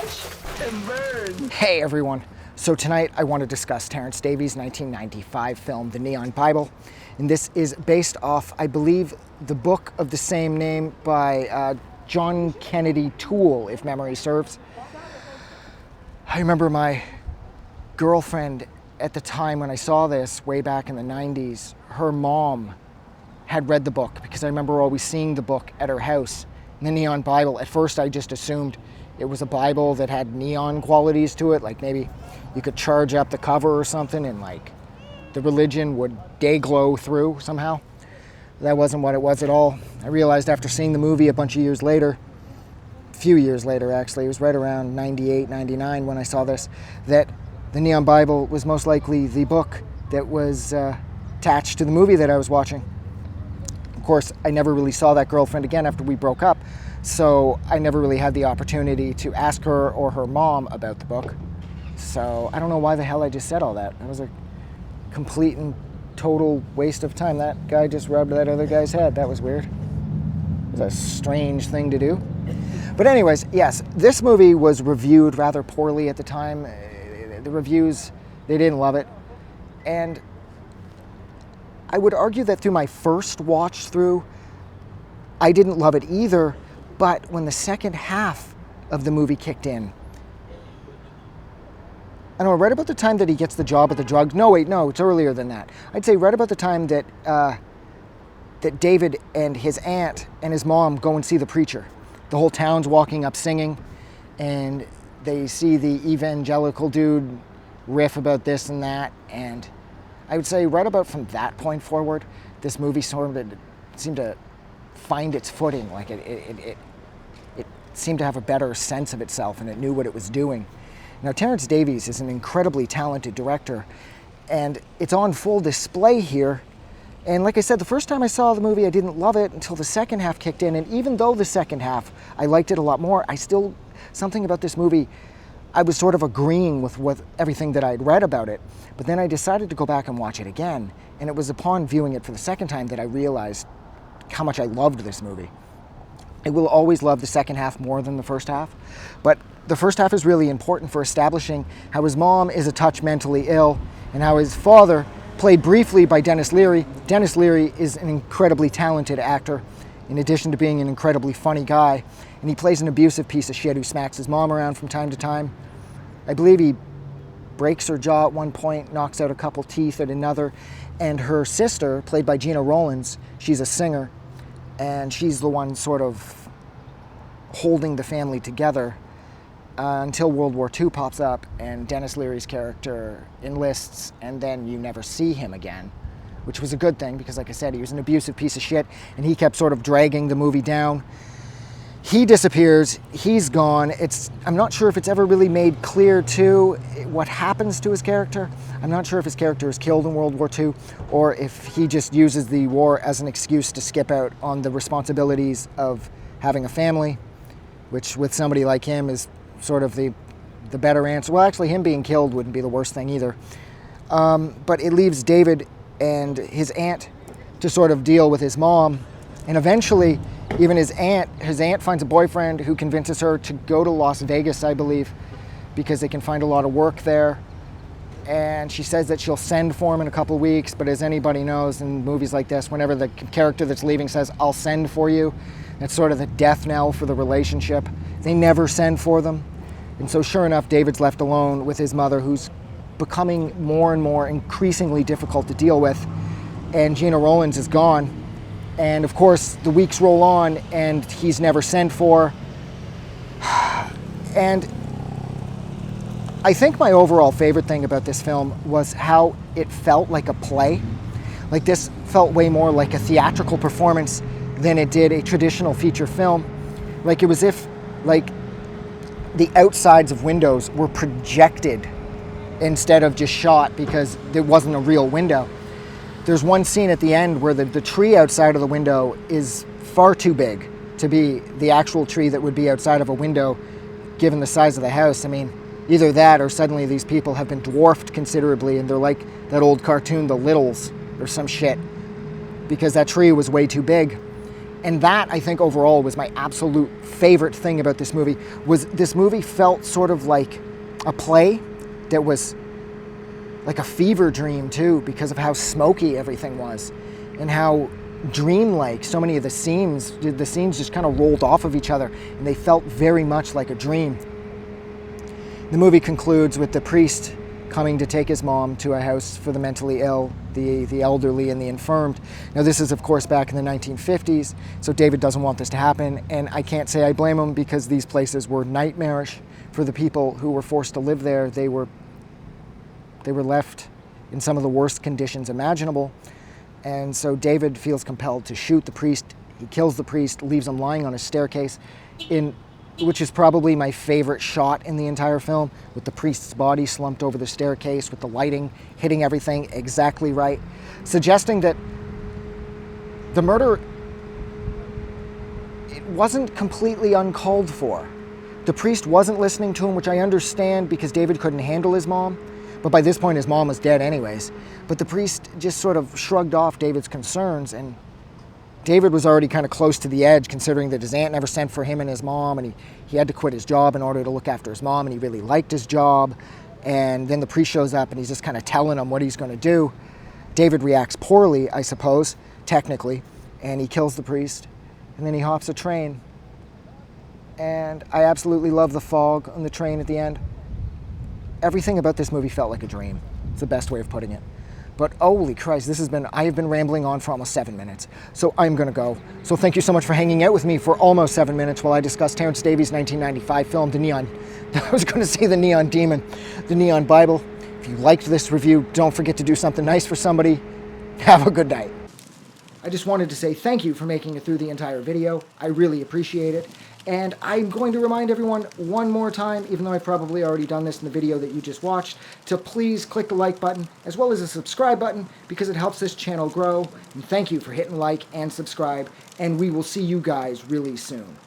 Watch and burn. Hey everyone. So tonight I want to discuss Terence Davies' 1995 film, The Neon Bible. And this is based off, I believe, the book of the same name by John Kennedy Toole, if memory serves. I remember my girlfriend at the time when I saw this, way back in the 90s, her mom had read the book because I remember always seeing the book at her house. The Neon Bible, at first I just assumed it was a Bible that had neon qualities to it, like maybe you could charge up the cover or something and like the religion would day glow through somehow. That wasn't what it was at all. I realized after seeing the movie a bunch of years later, a few years later actually, it was right around 98, 99 when I saw this, that the Neon Bible was most likely the book that was attached to the movie that I was watching. Of course, I never really saw that girlfriend again after we broke up, so I never really had the opportunity to ask her or her mom about the book. So I don't know why the hell I just said all that. It was a complete and total waste of time. That guy just rubbed that other guy's head. That was weird. It was a strange thing to do. But anyways, yes, this movie was reviewed rather poorly at the time. The reviews, they didn't love it. And I would argue that through my first watch through, I didn't love it either, but when the second half of the movie kicked in, I don't know, right about the time that he gets the job at the drugs, no, it's earlier than that. I'd say right about the time that that David and his aunt and his mom go and see the preacher. The whole town's walking up singing, and they see the evangelical dude riff about this and that, and I would say right about from that point forward, this movie sort of seemed to find its footing. Like it seemed to have a better sense of itself, and it knew what it was doing. Now, Terence Davies is an incredibly talented director, and it's on full display here. And like I said, the first time I saw the movie, I didn't love it until the second half kicked in. And even though the second half, I liked it a lot more, something about this movie, I was sort of agreeing with everything that I'd read about it. But then I decided to go back and watch it again. And it was upon viewing it for the second time that I realized how much I loved this movie. I will always love the second half more than the first half. But the first half is really important for establishing how his mom is a touch mentally ill and how his father, played briefly by Denis Leary. Denis Leary is an incredibly talented actor, in addition to being an incredibly funny guy. And he plays an abusive piece of shit who smacks his mom around from time to time. I believe he breaks her jaw at one point, knocks out a couple teeth at another. And her sister, played by Gena Rowlands, she's a singer, and she's the one sort of holding the family together until World War II pops up and Denis Leary's character enlists, and then you never see him again, which was a good thing because, like I said, he was an abusive piece of shit and he kept sort of dragging the movie down. He disappears, he's gone. I'm not sure if it's ever really made clear too what happens to his character. I'm not sure if his character is killed in World War II or if he just uses the war as an excuse to skip out on the responsibilities of having a family, which with somebody like him is sort of the better answer. Well, actually, him being killed wouldn't be the worst thing either. But it leaves David and his aunt to sort of deal with his mom. And eventually, even his aunt finds a boyfriend who convinces her to go to Las Vegas, I believe, because they can find a lot of work there. And she says that she'll send for him in a couple of weeks, but as anybody knows in movies like this, whenever the character that's leaving says, "I'll send for you," that's sort of the death knell for the relationship. They never send for them. And so sure enough, David's left alone with his mother, who's becoming more and more increasingly difficult to deal with. And Gena Rowlands is gone. And of course, the weeks roll on and he's never sent for. And I think my overall favorite thing about this film was how it felt like a play. Like this felt way more like a theatrical performance than it did a traditional feature film. Like it was if like the outsides of windows were projected instead of just shot because there wasn't a real window. There's one scene at the end where the tree outside of the window is far too big to be the actual tree that would be outside of a window given the size of the house. I mean, either that or suddenly these people have been dwarfed considerably and they're like that old cartoon, The Littles, or some shit, because that tree was way too big. And that, I think, overall was my absolute favorite thing about this movie, was this movie felt sort of like a play that was like a fever dream, too, because of how smoky everything was and how dreamlike so many of the scenes just kind of rolled off of each other, and they felt very much like a dream. The movie concludes with the priest coming to take his mom to a house for the mentally ill, the elderly and the infirmed. Now this is of course back in the 1950s, so David doesn't want this to happen, and I can't say I blame him, because these places were nightmarish for the people who were forced to live there. They were left in some of the worst conditions imaginable, and so David feels compelled to shoot the priest. He kills the priest, leaves him lying on a staircase, which is probably my favorite shot in the entire film, with the priest's body slumped over the staircase, with the lighting hitting everything exactly right, suggesting that the murder, it wasn't completely uncalled for. The priest wasn't listening to him, which I understand because David couldn't handle his mom, but by this point his mom was dead anyways. But the priest just sort of shrugged off David's concerns, and David was already kind of close to the edge, considering that his aunt never sent for him and his mom, and he had to quit his job in order to look after his mom, and he really liked his job. And then the priest shows up and he's just kind of telling him what he's going to do. David reacts poorly, I suppose, technically, and he kills the priest, and then he hops a train. And I absolutely love the fog on the train at the end. Everything about this movie felt like a dream. It's the best way of putting it. But holy Christ, I have been rambling on for almost 7 minutes, so I'm gonna go. So thank you so much for hanging out with me for almost 7 minutes while I discuss Terence Davies' 1995 film, The Neon Demon, The Neon Bible. If you liked this review, don't forget to do something nice for somebody. Have a good night. I just wanted to say thank you for making it through the entire video. I really appreciate it. And I'm going to remind everyone one more time, even though I've probably already done this in the video that you just watched, to please click the like button as well as the subscribe button, because it helps this channel grow. And thank you for hitting like and subscribe, and we will see you guys really soon.